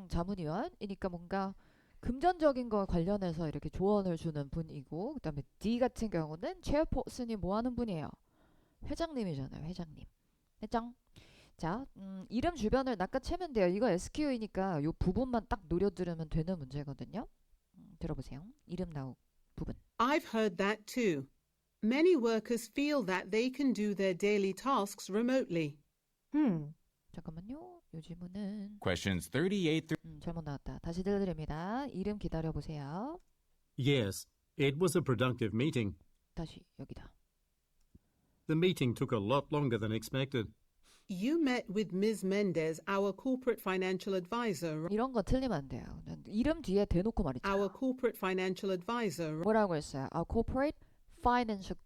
[SPEAKER 2] 자문위원이니까 뭔가 금전적인 거 관련해서 이렇게 조언을 주는 분이고, 그 다음에 D 같은 경우는 체어퍼슨이 뭐 하는 분이에요? 회장님이잖아요. 회장. 자, 이름 주변을 낚아채면 돼요. 이거 SQ이니까 요 부분만 딱 노려 들으면 되는 문제거든요. 들어보세요. 이름 나온 부분.
[SPEAKER 3] I've heard that too. Many workers feel that they can do their daily tasks remotely.
[SPEAKER 2] 잠깐만요. 요 지문은
[SPEAKER 1] Questions 38
[SPEAKER 2] 잘못 나왔다. 다시 들려드립니다. 이름 기다려보세요.
[SPEAKER 5] Yes, it was a productive meeting.
[SPEAKER 2] 다시 여기다.
[SPEAKER 5] The meeting took a lot longer than expected.
[SPEAKER 3] You met with Ms. Mendez, our corporate financial advisor.
[SPEAKER 2] 이런 거 틀리면 안 돼요. 이름 뒤에 대놓고 말이죠.
[SPEAKER 3] Our corporate financial advisor.
[SPEAKER 2] 뭐라고 했어요? Our corporate financial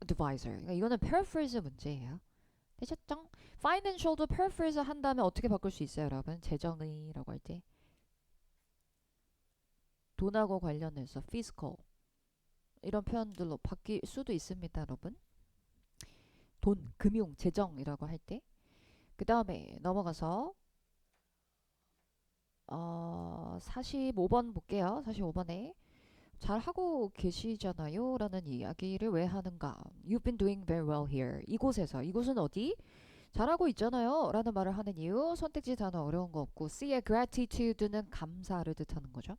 [SPEAKER 2] advisor. 그러니까 이거는 paraphrase 문제예요. 되셨죠? financial도 paraphrase 한 다음에 어떻게 바꿀 수 있어요, 여러분? 재정의라고 할 때. 돈하고 관련해서 fiscal 이런 표현들로 바뀔 수도 있습니다, 여러분. 돈, 금융, 재정이라고 할 때. 그 다음에 넘어가서 45번 볼게요. 45번에 잘하고 계시잖아요 라는 이야기를 왜 하는가. You've been doing very well here. 이곳에서. 이곳은 어디? 잘하고 있잖아요 라는 말을 하는 이유. 선택지 단어 어려운 거 없고 C의 gratitude는 감사를 뜻하는 거죠.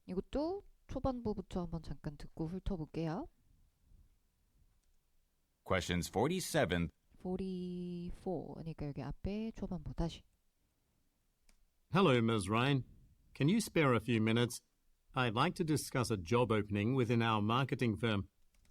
[SPEAKER 2] 이것도 초반부부터 한번 잠깐 듣고 훑어볼게요.
[SPEAKER 1] Questions 47
[SPEAKER 2] 44. 그러니까 여기 앞에 초반부 다시.
[SPEAKER 5] Hello, Ms. Ryan. Can you spare a few minutes? I'd like to discuss a job opening within our marketing firm.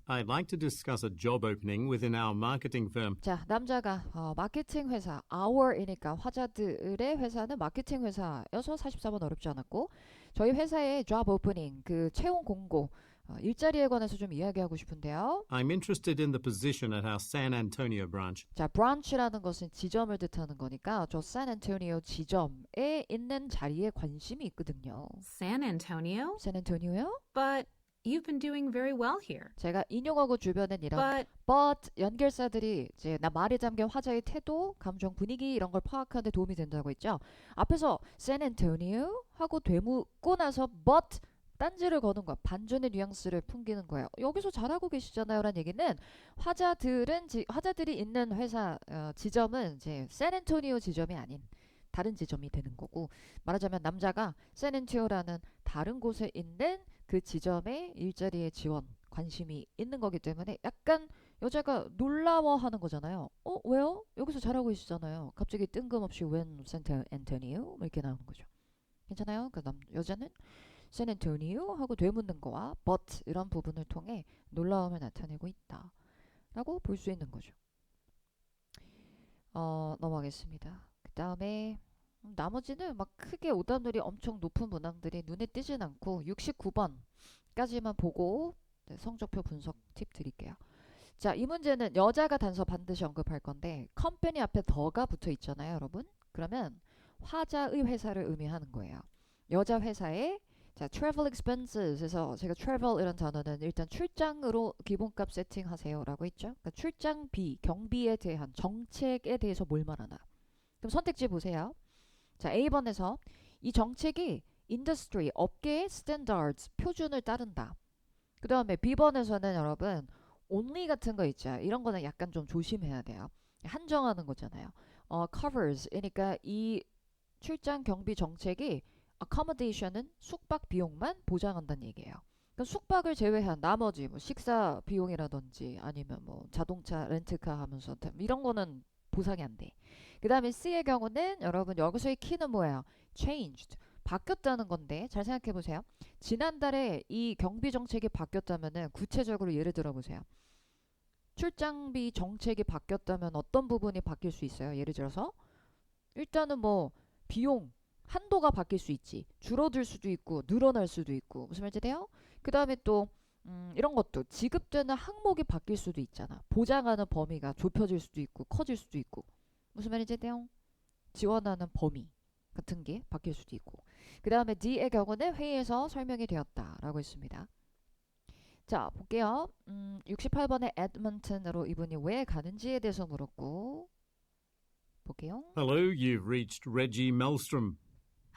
[SPEAKER 5] I'd like to discuss a job opening within our marketing firm.
[SPEAKER 2] 자, 남자가 마케팅 회사, our이니까 화자들의 회사는 마케팅 회사여서 44번 어렵지 않았고, 저희 회사의 job opening, 그 채용 공고, 일자리에 관해서 좀 이야기하고 싶은데요.
[SPEAKER 5] I'm interested in the position at our San Antonio branch.
[SPEAKER 2] 자, branch라는 것은 지점을 뜻하는 거니까 저 샌안토니오 지점에 있는 자리에 관심이 있거든요.
[SPEAKER 6] San Antonio?
[SPEAKER 2] 샌안토니오요?
[SPEAKER 6] But you've been doing very well here.
[SPEAKER 2] 제가 인용하고 주변엔 이런
[SPEAKER 6] But
[SPEAKER 2] 연결사들이 이제 나 말에 담긴 화자의 태도, 감정, 분위기 이런 걸 파악하는 데 도움이 된다고 했죠. 앞에서 샌안토니오 하고 되묻고 나서 but 딴지를 거는 거야. 반전의 뉘앙스를 풍기는 거예요. 여기서 잘하고 계시잖아요 라는 얘기는 화자들이 있는 회사 지점은 이제 샌안토니오 지점이 아닌 다른 지점이 되는 거고, 말하자면 남자가 샌안토니오라는 다른 곳에 있는 그 지점의 일자리에 지원 관심이 있는 거기 때문에 약간 여자가 놀라워하는 거잖아요. 왜요? 여기서 잘하고 계시잖아요. 갑자기 뜬금없이 when 샌안토니오 이렇게 나오는 거죠. 괜찮아요? 그 여자는 샌안토니오 하고 되묻는 거와 but 이런 부분을 통해 놀라움을 나타내고 있다 라고 볼 수 있는 거죠. 넘어가겠습니다. 그 다음에 나머지는 막 크게 오답률이 엄청 높은 문항들이 눈에 띄진 않고 69번까지만 보고 성적표 분석 팁 드릴게요. 자, 이 문제는 여자가 단서 반드시 언급할 건데 컴퍼니 앞에 더가 붙어 있잖아요, 여러분. 그러면 화자의 회사를 의미하는 거예요. 여자 회사에 자, travel expenses에서 제가 travel 이런 단어는 일단 출장으로 기본값 세팅하세요 라고 했죠. 그러니까 출장비, 경비에 대한 정책에 대해서 뭘 말하나. 그럼 선택지 보세요. 자, A번에서 이 정책이 industry, 업계의 standards, 표준을 따른다. 그 다음에 B번에서는 여러분 only 같은 거 있죠. 이런 거는 약간 좀 조심해야 돼요. 한정하는 거잖아요. covers, 그러니까 이 출장 경비 정책이 accommodation은 숙박 비용만 보장한다는 얘기예요. 그러니까 숙박을 제외한 나머지 뭐 식사 비용이라든지 아니면 뭐 자동차 렌트카 하면서 이런 거는 보상이 안 돼. 그 다음에 C의 경우는 여러분 여기서의 키는 뭐예요? changed. 바뀌었다는 건데 잘 생각해 보세요. 지난달에 이 경비 정책이 바뀌었다면은 구체적으로 예를 들어 보세요. 출장비 정책이 바뀌었다면 어떤 부분이 바뀔 수 있어요? 예를 들어서 일단은 뭐 비용 한도가 바뀔 수 있지. 줄어들 수도 있고 늘어날 수도 있고. 무슨 말인지 돼요? 그 다음에 또 이런 것도 지급되는 항목이 바뀔 수도 있잖아. 보장하는 범위가 좁혀질 수도 있고 커질 수도 있고. 무슨 말인지 돼요? 지원하는 범위 같은 게 바뀔 수도 있고. 그 다음에 D의 경우는 회의에서 설명이 되었다라고 했습니다. 자, 볼게요. 68번에 에드먼튼으로 이분이 왜 가는지에 대해서 물었고, 볼게요.
[SPEAKER 5] Hello, you've reached Reggie Melstrom.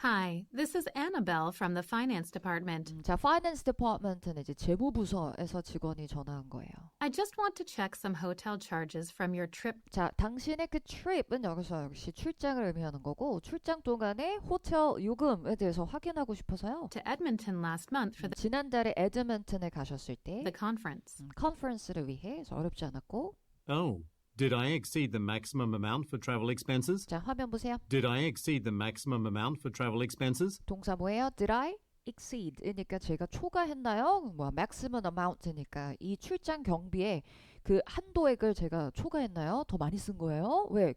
[SPEAKER 6] Hi, this is Annabelle from the finance department.
[SPEAKER 2] 자, Finance Department는 이제 재무부서에서 직원이 전화한 거예요.
[SPEAKER 6] I just want to check some hotel charges from your trip.
[SPEAKER 2] 자, 당신의 그 trip은 여기서 역시 출장을 의미하는 거고, 출장 동안의 호텔 요금에 대해서 확인하고 싶어서요.
[SPEAKER 6] To Edmonton last month for
[SPEAKER 2] 지난달에 에드먼튼에 가셨을 때
[SPEAKER 6] the conference.
[SPEAKER 2] 컨퍼런스를 위해 그래서 어렵지 않았고.
[SPEAKER 5] Oh, did I exceed the maximum amount for travel expenses?
[SPEAKER 2] 자, 화면 보세요.
[SPEAKER 5] Did I exceed the maximum amount for travel expenses?
[SPEAKER 2] 동사 뭐예요? Did I exceed이니까 제가 초과했나요? 뭐 maximum amount니까 이 출장 경비에 그 한도액을 제가 초과했나요? 더 많이 쓴 거예요? 왜?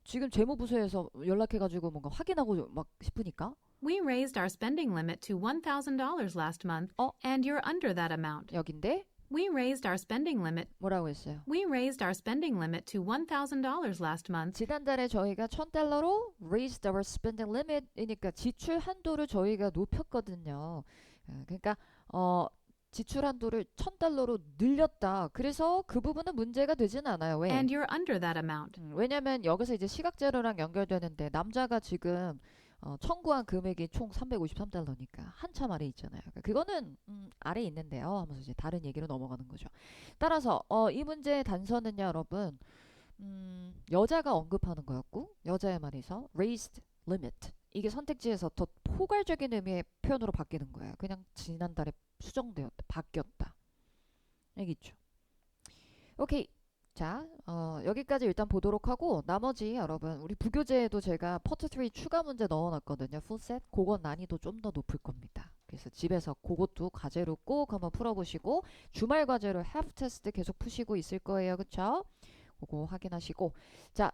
[SPEAKER 2] 지금 재무부서에서 연락해가지고 뭔가 확인하고 막 싶으니까.
[SPEAKER 6] We raised our spending limit to $1,000 last month, and you're under that amount.
[SPEAKER 2] 여긴데
[SPEAKER 6] We raised our spending limit.
[SPEAKER 2] 뭐라고 했어요?
[SPEAKER 6] We raised our spending limit to $1,000 last month.
[SPEAKER 2] 지난달에 저희가 $1,000로 raised our spending limit이니까 지출 한도를 저희가 높였거든요. 그러니까 지출 한도를 $1,000로 늘렸다. 그래서 그 부분은 문제가 되지는 않아요. 왜?
[SPEAKER 6] And you're under that amount.
[SPEAKER 2] 왜냐면 여기서 이제 시각제로랑 연결되는데 남자가 지금 청구한 금액이 총 $353니까 한참 아래 있잖아요. 그러니까 그거는 아래 있는데요 하면서 이제 다른 얘기로 넘어가는 거죠. 따라서 이 문제의 단서는요, 여러분, 여자가 언급하는 거였고, 여자의 말에서 raised limit, 이게 선택지에서 더 포괄적인 의미의 표현으로 바뀌는 거예요. 그냥 지난달에 수정되었다, 바뀌었다, 얘기죠. 오케이. 자, 여기까지 일단 보도록 하고, 나머지 여러분, 우리 부교재에도 제가 파트 3 추가 문제 넣어놨거든요. 풀셋. 그건 난이도 좀 더 높을 겁니다. 그래서 집에서 그것도 과제로 꼭 한번 풀어보시고, 주말 과제로 half 테스트 계속 푸시고 있을 거예요. 그쵸? 그거 확인하시고. 자,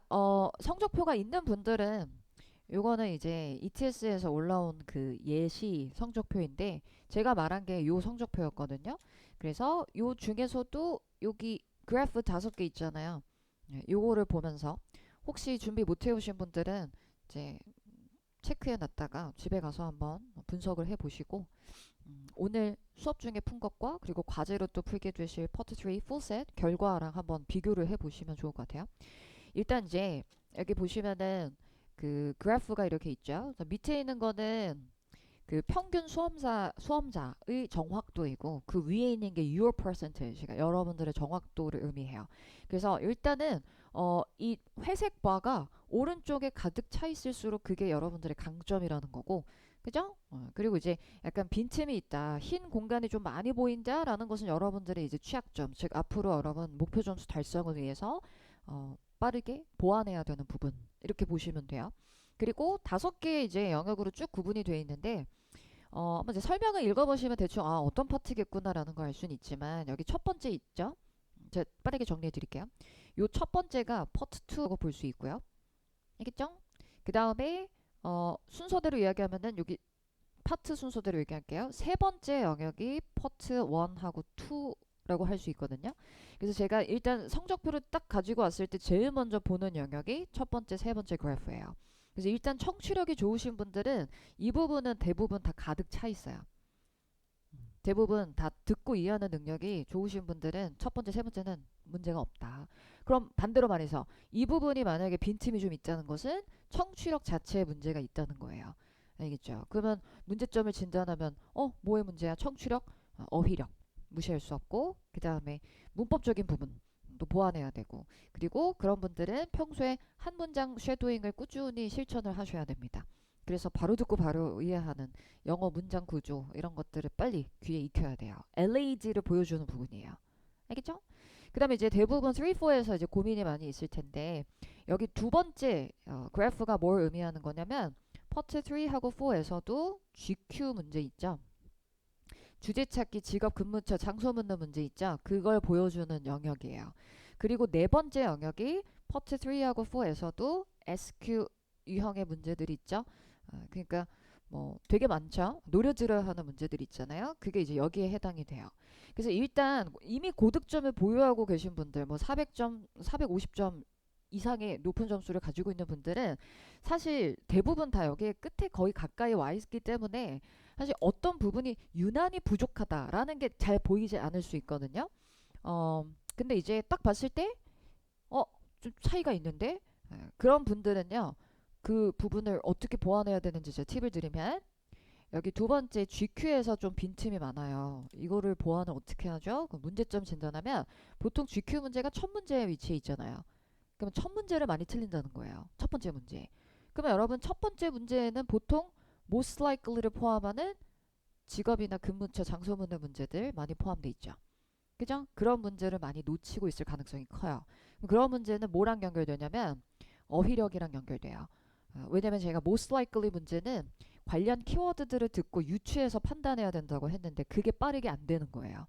[SPEAKER 2] 성적표가 있는 분들은 요거는 이제 ETS에서 올라온 그 예시 성적표인데, 제가 말한 게 요 성적표였거든요. 그래서 요 중에서도 여기 그래프 5개 있잖아요. 요거를 보면서 혹시 준비 못 해오신 분들은 이제 체크해 놨다가 집에 가서 한번 분석을 해 보시고, 오늘 수업 중에 푼 것과 그리고 과제로 또 풀게 되실 파트 3 풀셋 결과랑 한번 비교를 해 보시면 좋을 것 같아요. 일단 이제 여기 보시면은 그 그래프가 이렇게 있죠. 밑에 있는 거는 그 평균 수험자의 정확도이고, 그 위에 있는 게 your percentage가 여러분들의 정확도를 의미해요. 그래서 일단은 이 회색 바가 오른쪽에 가득 차 있을수록 그게 여러분들의 강점이라는 거고, 그죠? 그리고 이제 약간 빈틈이 있다, 흰 공간이 좀 많이 보인다라는 것은 여러분들의 이제 취약점, 즉 앞으로 여러분 목표 점수 달성을 위해서 빠르게 보완해야 되는 부분, 이렇게 보시면 돼요. 그리고 5개의 이제 영역으로 쭉 구분이 되어 있는데, 한번 이제 설명을 읽어보시면 대충 어떤 파트겠구나라는 걸 알 수는 있지만, 여기 첫 번째 있죠? 제가 빠르게 정리해 드릴게요. 요 첫 번째가 파트 2라고 볼 수 있고요. 알겠죠? 그 다음에 순서대로 이야기하면은 여기 파트 순서대로 얘기할게요. 세 번째 영역이 파트 1하고 2라고 할 수 있거든요. 그래서 제가 일단 성적표를 딱 가지고 왔을 때 제일 먼저 보는 영역이 첫 번째, 세 번째 그래프예요. 그래서 일단 청취력이 좋으신 분들은 이 부분은 대부분 다 가득 차 있어요. 대부분 다 듣고 이해하는 능력이 좋으신 분들은 첫 번째, 세 번째는 문제가 없다. 그럼 반대로 말해서 이 부분이 만약에 빈틈이 좀 있다는 것은 청취력 자체에 문제가 있다는 거예요. 알겠죠? 그러면 문제점을 진단하면 뭐의 문제야? 청취력, 어휘력 무시할 수 없고, 그 다음에 문법적인 부분 또 보완해야 되고, 그리고 그런 분들은 평소에 한 문장 쉐도잉을 꾸준히 실천을 하셔야 됩니다. 그래서 바로 듣고 바로 이해하는 영어 문장 구조, 이런 것들을 빨리 귀에 익혀야 돼요. LAD를 보여주는 부분이에요. 알겠죠? 그 다음에 이제 대부분 3, 4에서 이제 고민이 많이 있을 텐데, 여기 두 번째 그래프가 뭘 의미하는 거냐면, 파트 3하고 4에서도 GQ 문제 있죠? 주제 찾기, 직업, 근무처, 장소 묻는 문제 있죠? 그걸 보여주는 영역이에요. 그리고 네 번째 영역이 파트 3하고 4에서도 SQ 유형의 문제들이 있죠? 그러니까 뭐 되게 많죠? 노려들어야 하는 문제들 있잖아요. 그게 이제 여기에 해당이 돼요. 그래서 일단 이미 고득점을 보유하고 계신 분들, 뭐 400점, 450점 이상의 높은 점수를 가지고 있는 분들은 사실 대부분 다 여기에 끝에 거의 가까이 와 있기 때문에 사실 어떤 부분이 유난히 부족하다라는 게 잘 보이지 않을 수 있거든요. 근데 이제 딱 봤을 때 좀 차이가 있는데 그런 분들은요. 그 부분을 어떻게 보완해야 되는지 제가 팁을 드리면 여기 두 번째 GQ에서 좀 빈틈이 많아요. 이거를 보완을 어떻게 하죠? 그럼 문제점 진단하면 보통 GQ 문제가 첫 문제에 위치해 있잖아요. 그러면 첫 문제를 많이 틀린다는 거예요. 첫 번째 문제. 그러면 여러분 첫 번째 문제에는 보통 most likely를 포함하는 직업이나 근무처 장소문의 문제들 많이 포함돼 있죠. 그죠? 그런 문제를 많이 놓치고 있을 가능성이 커요. 그런 문제는 뭐랑 연결되냐면 어휘력이랑 연결돼요. 왜냐면 제가 most likely 문제는 관련 키워드들을 듣고 유추해서 판단해야 된다고 했는데 그게 빠르게 안 되는 거예요.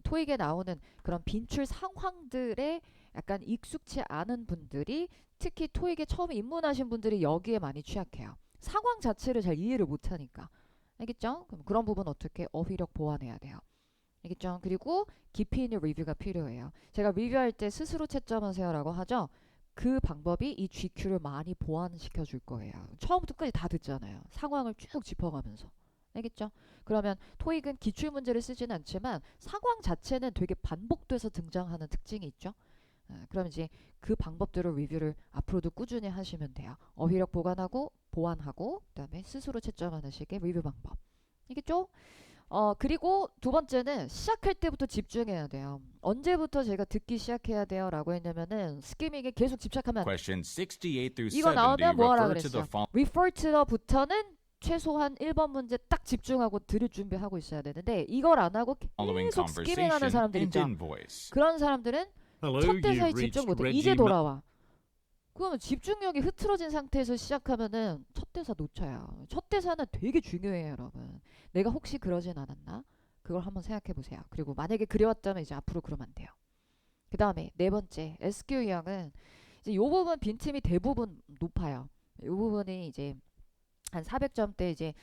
[SPEAKER 2] 토익에 나오는 그런 빈출 상황들에 약간 익숙치 않은 분들이 특히 토익에 처음 입문하신 분들이 여기에 많이 취약해요. 상황 자체를 잘 이해를 못하니까. 알겠죠? 그럼 그런 부분 어떻게 어휘력 보완해야 돼요. 알겠죠? 그리고 깊이 있는 리뷰가 필요해요. 제가 리뷰할 때 스스로 채점하세요라고 하죠. 그 방법이 이 GQ를 많이 보완시켜 줄 거예요. 처음부터 끝까지 다 듣잖아요. 상황을 쭉 짚어가면서. 알겠죠? 그러면 토익은 기출문제를 쓰지는 않지만 상황 자체는 되게 반복돼서 등장하는 특징이 있죠. 그럼 이제 그 방법대로 리뷰를 앞으로도 꾸준히 하시면 돼요. 어휘력 보완하고 그다음에 스스로 채점하는 식의 리뷰 방법. 알겠죠? 그리고 두 번째는 시작할 때부터 집중해야 돼요. 언제부터 제가 듣기 시작해야 돼요? 라고 했냐면은 스키밍에 계속 집착하면
[SPEAKER 1] Questions 68 through
[SPEAKER 2] 이거
[SPEAKER 1] 70
[SPEAKER 2] 나오면 뭐 하라
[SPEAKER 1] refer to the
[SPEAKER 2] 그랬어요? refer to the부터는 최소한 1번 문제 딱 집중하고 들을 준비하고 있어야 되는데 이걸 안 하고
[SPEAKER 1] following
[SPEAKER 2] 계속 스키밍하는
[SPEAKER 1] conversation
[SPEAKER 2] 사람들
[SPEAKER 1] and
[SPEAKER 2] 있죠.
[SPEAKER 1] invoice.
[SPEAKER 2] 그런 사람들은
[SPEAKER 5] Hello,
[SPEAKER 2] 첫
[SPEAKER 5] you've
[SPEAKER 2] 대사에
[SPEAKER 5] reached
[SPEAKER 2] 집중 못해.
[SPEAKER 5] Reggie
[SPEAKER 2] 이제 돌아와. 그러면 집중력이 흐트러진 상태에서 시작하면은 첫 대사 놓쳐요. 첫 대사는 되게 중요해요, 여러분. 내가 혹시 그러진 않았나? 그걸 한번 생각해 보세요. 그리고 만약에 그래왔다면 이제 앞으로 그러면 안 돼요. 그 다음에 네 번째 SQ 유형은 이제 이 부분 빈틈이 대부분 높아요. 이 부분이 이제 한 400점대 이제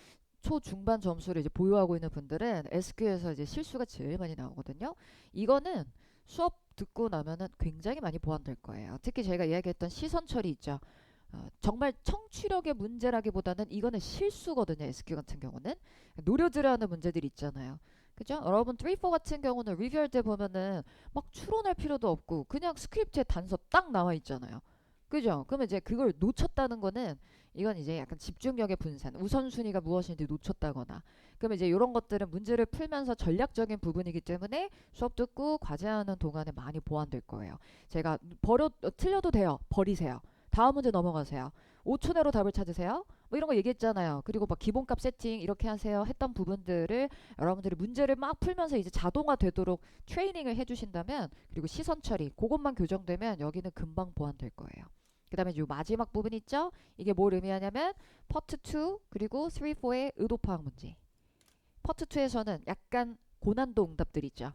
[SPEAKER 2] 초중반 점수를 이제 보유하고 있는 분들은 SQ에서 이제 실수가 제일 많이 나오거든요. 이거는 수업 듣고 나면은 굉장히 많이 보완될 거예요. 특히 제가 이야기했던 시선 처리 있죠. 정말 청취력의 문제라기보다는 이거는 실수거든요. SQ 같은 경우는 노려들어 하는 문제들이 있잖아요. 그죠? 여러분 3, 4 같은 경우는 리뷰할 때 보면은 막 추론할 필요도 없고 그냥 스크립트에 단서 딱 나와 있잖아요. 그죠? 그러면 이제 그걸 놓쳤다는 거는 이건 이제 약간 집중력의 분산, 우선순위가 무엇인지 놓쳤다거나 그러면 이제 이런 것들은 문제를 풀면서 전략적인 부분이기 때문에 수업 듣고 과제하는 동안에 많이 보완될 거예요. 제가 틀려도 돼요. 버리세요. 다음 문제 넘어가세요. 5초 내로 답을 찾으세요. 뭐 이런 거 얘기했잖아요. 그리고 막 기본값 세팅 이렇게 하세요 했던 부분들을 여러분들이 문제를 막 풀면서 이제 자동화 되도록 트레이닝을 해주신다면 그리고 시선 처리 그것만 교정되면 여기는 금방 보완될 거예요. 그 다음에 이 마지막 부분 있죠? 이게 뭘 의미하냐면 파트 2 그리고 3, 4의 의도 파악 문제. 파트 2에서는 약간 고난도 응답들 있죠.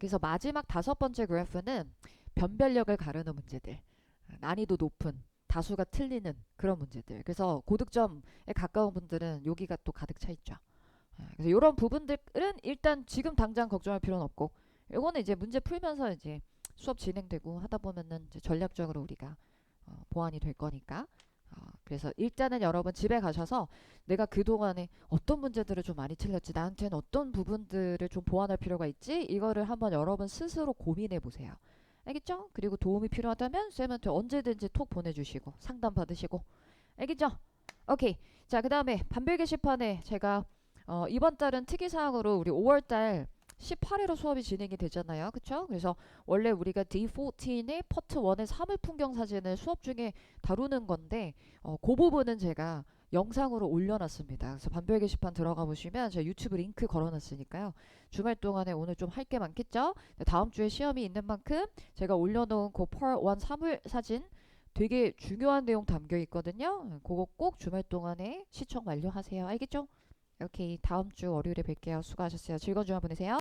[SPEAKER 2] 그래서 마지막 5번째 그래프는 변별력을 가르는 문제들. 난이도 높은 다수가 틀리는 그런 문제들. 그래서 고득점에 가까운 분들은 여기가 또 가득 차 있죠. 그래서 이런 부분들은 일단 지금 당장 걱정할 필요는 없고 이거는 이제 문제 풀면서 이제 수업 진행되고 하다 보면은 이제 전략적으로 우리가 보완이 될 거니까 그래서 일단은 여러분 집에 가셔서 내가 그동안에 어떤 문제들을 좀 많이 틀렸지 나한테는 어떤 부분들을 좀 보완할 필요가 있지 이거를 한번 여러분 스스로 고민해 보세요. 알겠죠? 그리고 도움이 필요하다면 쌤한테 언제든지 톡 보내주시고 상담 받으시고 알겠죠? 오케이. 자, 그 다음에 반별 게시판에 제가 이번 달은 특이사항으로 우리 5월달 18회로 수업이 진행이 되잖아요. 그쵸? 그래서 원래 우리가 D14의 파트 1의 사물 풍경 사진을 수업 중에 다루는 건데 그 부분은 제가 영상으로 올려놨습니다. 그래서 반별 게시판 들어가 보시면 제가 유튜브 링크 걸어놨으니까요. 주말 동안에 오늘 좀 할 게 많겠죠? 다음 주에 시험이 있는 만큼 제가 올려놓은 그 파트 1 사물 사진 되게 중요한 내용 담겨 있거든요. 그거 꼭 주말 동안에 시청 완료하세요. 알겠죠? 오케이. 다음 주 월요일에 뵐게요. 수고하셨어요. 즐거운 주말 보내세요.